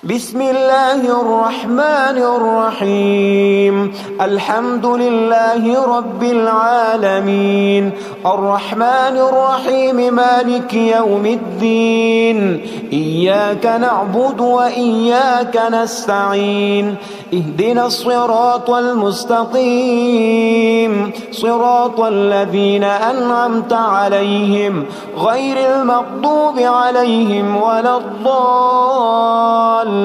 بسم الله الرحمن الرحيم. الحمد لله رب العالمين، الرحمن الرحيم، مالك يوم الدين. إياك نعبد وإياك نستعين، اهدنا الصراط المستقيم، صراط الذين أنعمت عليهم غير المغضوب عليهم ولا الضالين.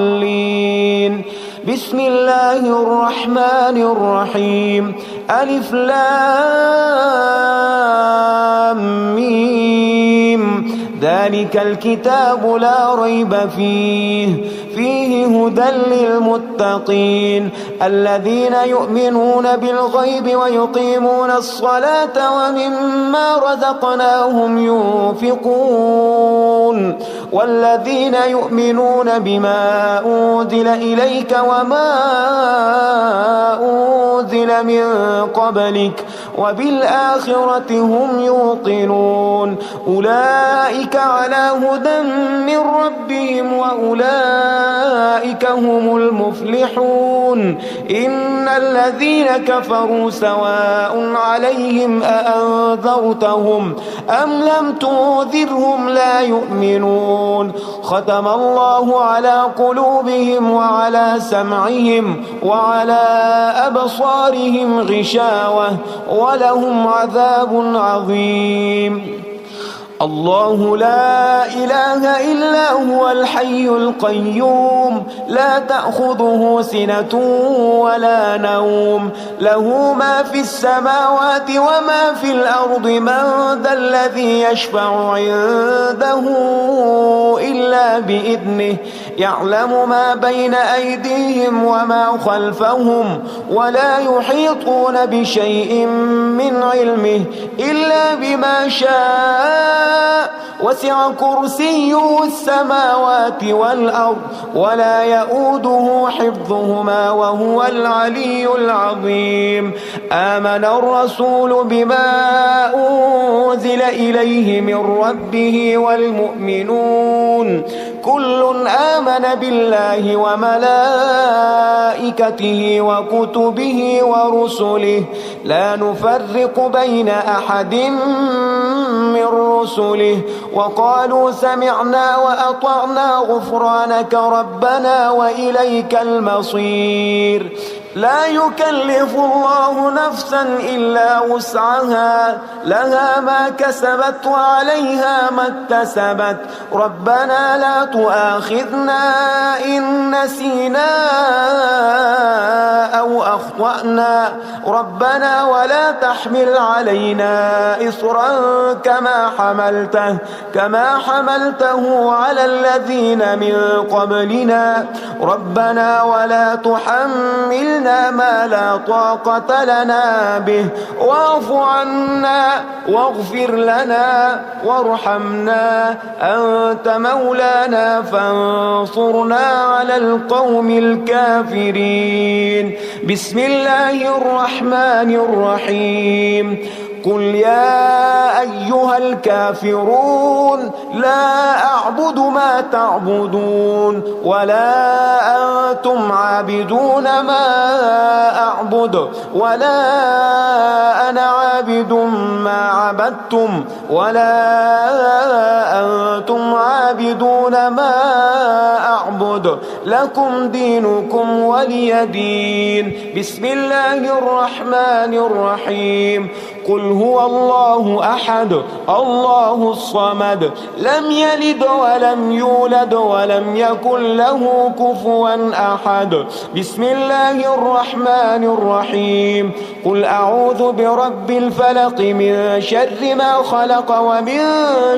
بسم الله الرحمن الرحيم. ألف لام ميم. ذلك الكتاب لا ريب فيه هدى للمتقين الذين يؤمنون بالغيب ويقيمون الصلاة ومما رزقناهم ينفقون والذين يؤمنون بما أنزل إليك وما أنزل من قبلك وبالآخرة هم يوقنون. أولئك على هدى من ربهم وأولئك هم المفلحون. إن الذين كفروا سواء عليهم أأنذرتهم أم لم تنذرهم لا يؤمنون. ختم الله على قلوبهم وعلى سمعهم وعلى أبصارهم غشاوة ولهم عذاب عظيم. الله لا إله إلا هو الحي القيوم، لا تأخذه سنة ولا نوم، له ما في السماوات وما في الأرض. من ذا الذي يشفع عنده إلا بإذنه، يعلم ما بين أيديهم وما خلفهم ولا يحيطون بشيء من علمه إلا بما شاء. وسع كرسيه السماوات والأرض ولا يؤوده حفظهما وهو العلي العظيم. آمن الرسول بما أنزل إليه من ربه والمؤمنون كل آمن بالله وملائكته وكتبه ورسله لا نفرق بين أحد من رسله وقالوا سمعنا وأطعنا غفرانك ربنا وإليك المصير. لا يكلف الله نفسا إلا وسعها، لها ما كسبت وعليها ما اكتسبت. ربنا لا تؤاخذنا إن نسينا أو أخطأنا، ربنا ولا تحمل علينا إصرا كما حملته على الذين من قبلنا. ربنا ولا تحملنا ما لا طاقة لنا به واعف عنا واغفر لنا وارحمنا، أنت مولانا فانصرنا على القوم الكافرين. بسم الله الرحمن الرحيم. قل يا أيها الكافرون لا أعبد ما تعبدون ولا أنتم عابدون ما أعبد ولا أنا عابد ما عبدتم ولا أنتم عابدون ما أعبد، لكم دينكم ولي دين. بسم الله الرحمن الرحيم. قل هو الله أحد الله الصمد لم يلد ولم يولد ولم يكن له كفوا أحد. بسم الله الرحمن الرحيم. قل أعوذ برب الفلق من شر ما خلق ومن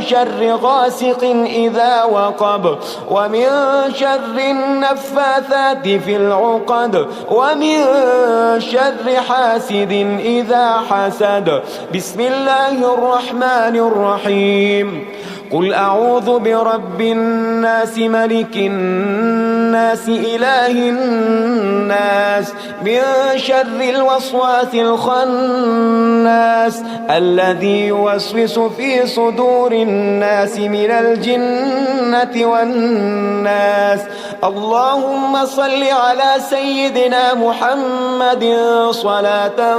شر غاسق إذا وقب ومن شر النفاثات في العقد ومن شر حاسد إذا حسد. بسم الله الرحمن الرحيم. قل أعوذ برب الناس ملك الناس الناس إله الناس من شر الوسواس الخناس الذي يوسوس في صدور الناس من الجنة والناس. اللهم صل على سيدنا محمد صلاة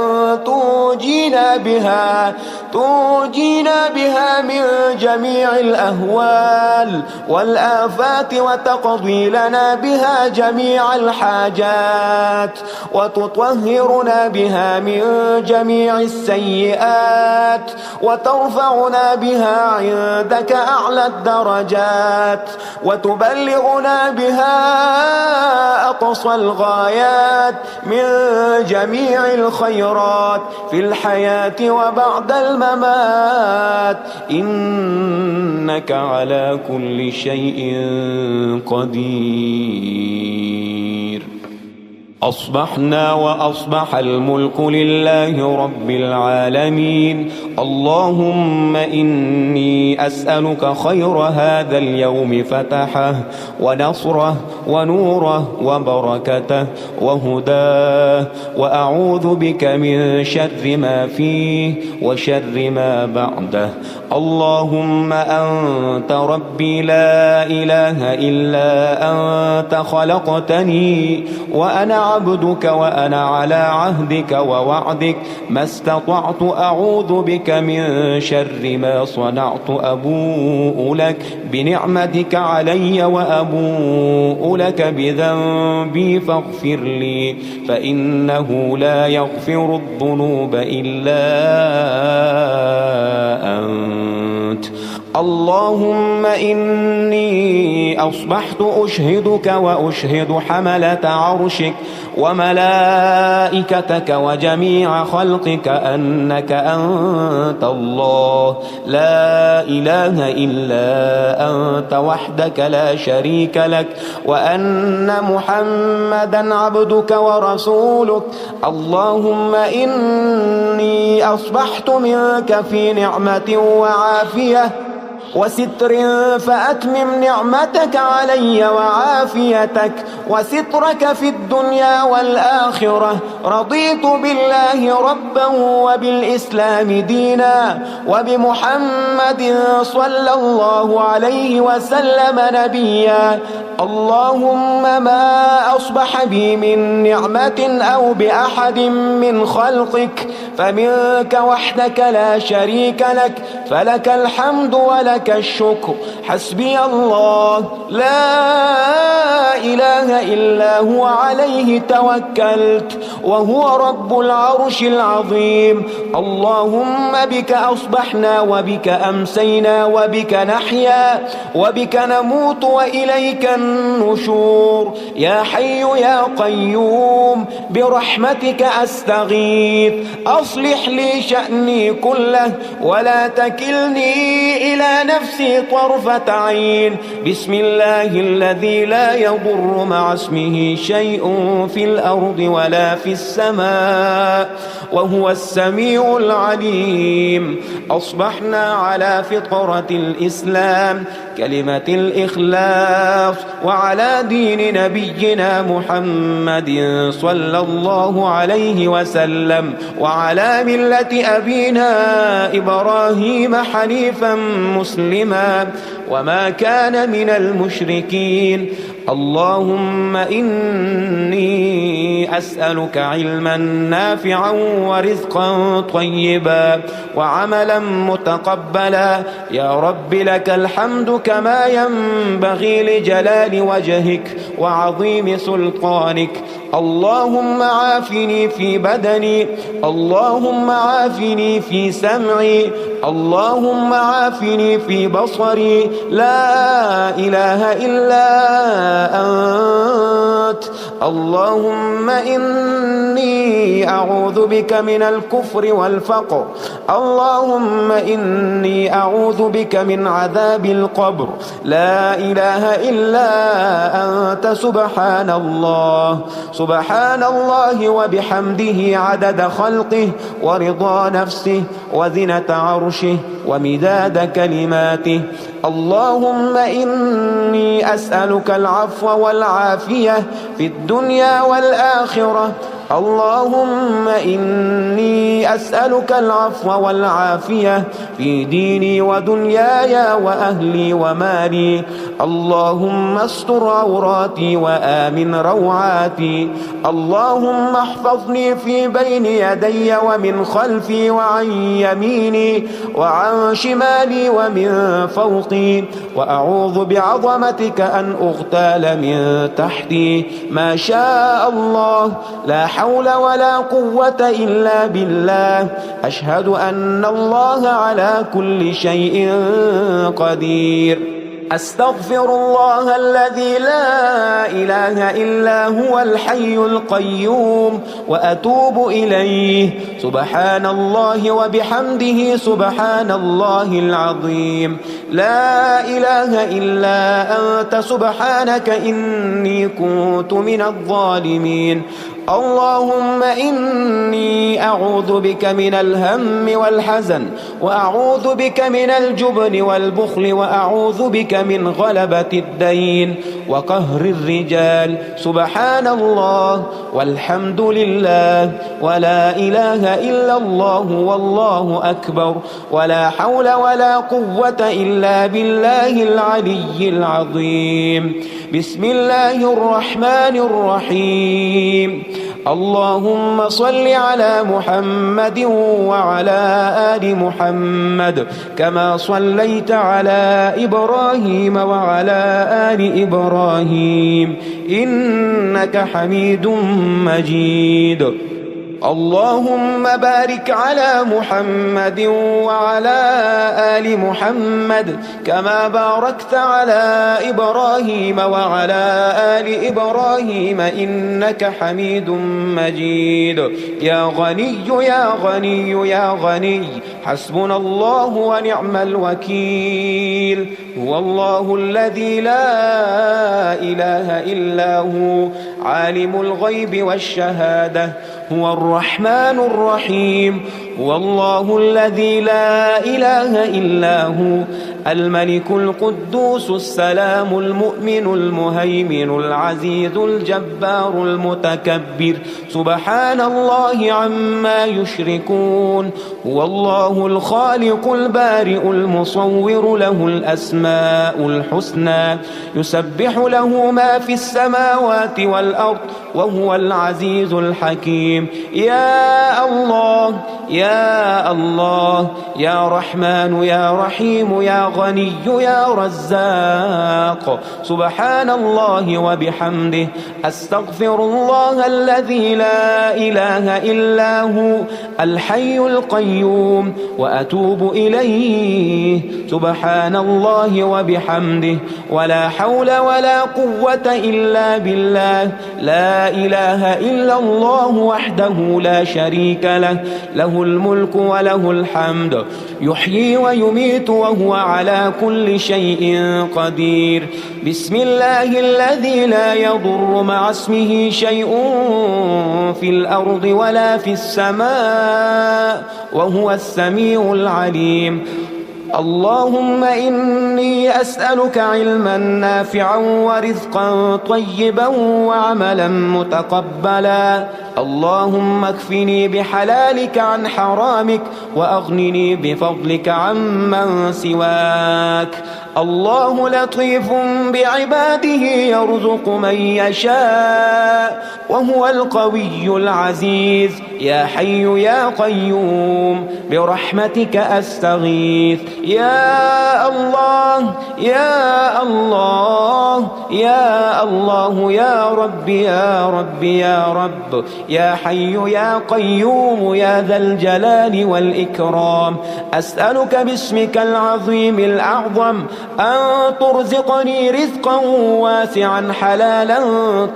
تنجينا بها من جميع الأهوال والآفات وتقضي لنا بها جميع الحاجات وتطهرنا بها من جميع السيئات وترفعنا بها عندك أعلى الدرجات وتبلغنا بها أقصى الغايات من جميع الخيرات في الحياة وبعد الممات، إنك على كل شيء قدير. أصبحنا وأصبح الملك لله رب العالمين. اللهم إني أسألك خير هذا اليوم فتحه ونصره ونوره وبركته وهداه، وأعوذ بك من شر ما فيه وشر ما بعده. اللهم أنت ربي لا إله إلا أنت، خلقتني وأنا عبدك وأنا على عهدك ووعدك ما استطعت. أعوذ بك من شر ما صنعت. أبوء لك بنعمتك علي وأبوء لك بذنبي فاغفر لي، فإنه لا يغفر الذنوب إلا أنت. اللهم إني أصبحت أشهدك وأشهد حملة عرشك وملائكتك وجميع خلقك أنك أنت الله لا إله إلا أنت وحدك لا شريك لك، وأن محمدا عبدك ورسولك. اللهم إني أصبحت منك في نعمة وعافية وستر، فأتمم نعمتك علي وعافيتك وسترك في الدنيا والآخرة. رضيت بالله ربا وبالإسلام دينا وبمحمد صلى الله عليه وسلم نبيا. اللهم ما أصبح بي من نعمة أو بأحد من خلقك فمنك وحدك لا شريك لك، فلك الحمد ولك الشكر. حسبي الله لا إله إلا هو عليه توكلت وهو رب العرش العظيم. اللهم بك أصبحنا وبك أمسينا وبك نحيا وبك نموت وإليك النشور. يا حي يا قيوم برحمتك أستغيث، أصلح لي شأني كله ولا تكلني إلى نفسي طرفة عين. بسم الله الذي لا يضر مع اسمه شيء في الأرض ولا في السماء وهو السميع العليم. أصبحنا على فطرة الإسلام كلمة الإخلاص وعلى دين نبينا محمد صلى الله عليه وسلم وعلى ملة أبينا إبراهيم حنيفا مسلما وما كان من المشركين. اللهم إني أسألك علما نافعا ورزقا طيبا وعملا متقبلا. يا رب لك الحمد كما ينبغي لجلال وجهك وعظيم سلطانك. اللهم عافني في بدني، اللهم عافني في سمعي، اللهم عافني في بصري. لا إله إلا أنت. اللهم إني أعوذ بك من الكفر والفقر. اللهم إني أعوذ بك من عذاب القبر. لا إله إلا أنت. سبحان الله سبحان الله وبحمده عدد خلقه ورضا نفسه وزنة عرشه ومداد كلماته. اللهم إني أسألك العفو والعافية في الدنيا والآخرة. اللهم إني أسألك العفو والعافية في ديني ودنياي وأهلي ومالي. اللهم استر عوراتي وآمن روعاتي. اللهم احفظني في بين يدي ومن خلفي وعن يميني وعن شمالي ومن فوقي، وأعوذ بعظمتك أن أغتال من تحتي. ما شاء الله، لا حول ولا قوة إلا بالله. أشهد أن الله على كل شيء قدير. أستغفر الله الذي لا إله إلا هو الحي القيوم وأتوب إليه. سبحان الله وبحمده سبحان الله العظيم. لا إله إلا أنت سبحانك إني كنت من الظالمين. اللهم إني أعوذ بك من الهم والحزن، وأعوذ بك من الجبن والبخل، وأعوذ بك من غلبة الدين وقهر الرجال. سبحان الله والحمد لله ولا إله إلا الله والله أكبر، ولا حول ولا قوة إلا بالله العلي العظيم. بسم الله الرحمن الرحيم. اللهم صل على محمد وعلى آل محمد كما صليت على إبراهيم وعلى آل إبراهيم إنك حميد مجيد. اللهم بارك على محمد وعلى آل محمد كما باركت على إبراهيم وعلى آل إبراهيم إنك حميد مجيد. يا غني يا غني يا غني، حسبنا الله ونعم الوكيل. هو الله الذي لا إله إلا هو، عالم الغيب والشهادة، هو الرحمن الرحيم. هو الله الذي لا إله إلا هو، الملك القدوس السلام المؤمن المهيمن العزيز الجبار المتكبر. سبحان الله عما يشركون. هو الله الخالق البارئ المصور، له الأسماء الحسنى، يسبح له ما في السماوات والأرض، وهو العزيز الحكيم. يا الله يا الله، يا رحمن يا رحيم، يا غني يا رزاق. سبحان الله وبحمده. أستغفر الله الذي لا إله إلا هو، الحي القيوم، وأتوب إليه. سبحان الله وبحمده، ولا حول ولا قوة إلا بالله. لا إله إلا الله وحده لا شريك له، له الملك وله الحمد، يحيي ويميت وهو على كل شيء قدير. بسم الله الذي لا يضر مع اسمه شيء في الأرض ولا في السماء، وهو السميع العليم. اللهم إني أسألك علما نافعا ورزقا طيبا وعملا متقبلا. اللهم اكفني بحلالك عن حرامك، وأغنني بفضلك عمن سواك. الله لطيف بعباده يرزق من يشاء، وهو القوي العزيز. يا حي يا قيوم برحمتك أستغيث. يا الله يا الله يا الله، يا رب يا رب يا رب، يا حي يا قيوم يا ذا الجلال والإكرام. أسألك باسمك العظيم الأعظم أن ترزقني رزقا واسعا حلالا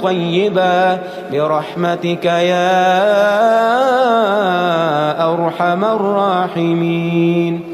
طيبا برحمتك يا أرحم الراحمين.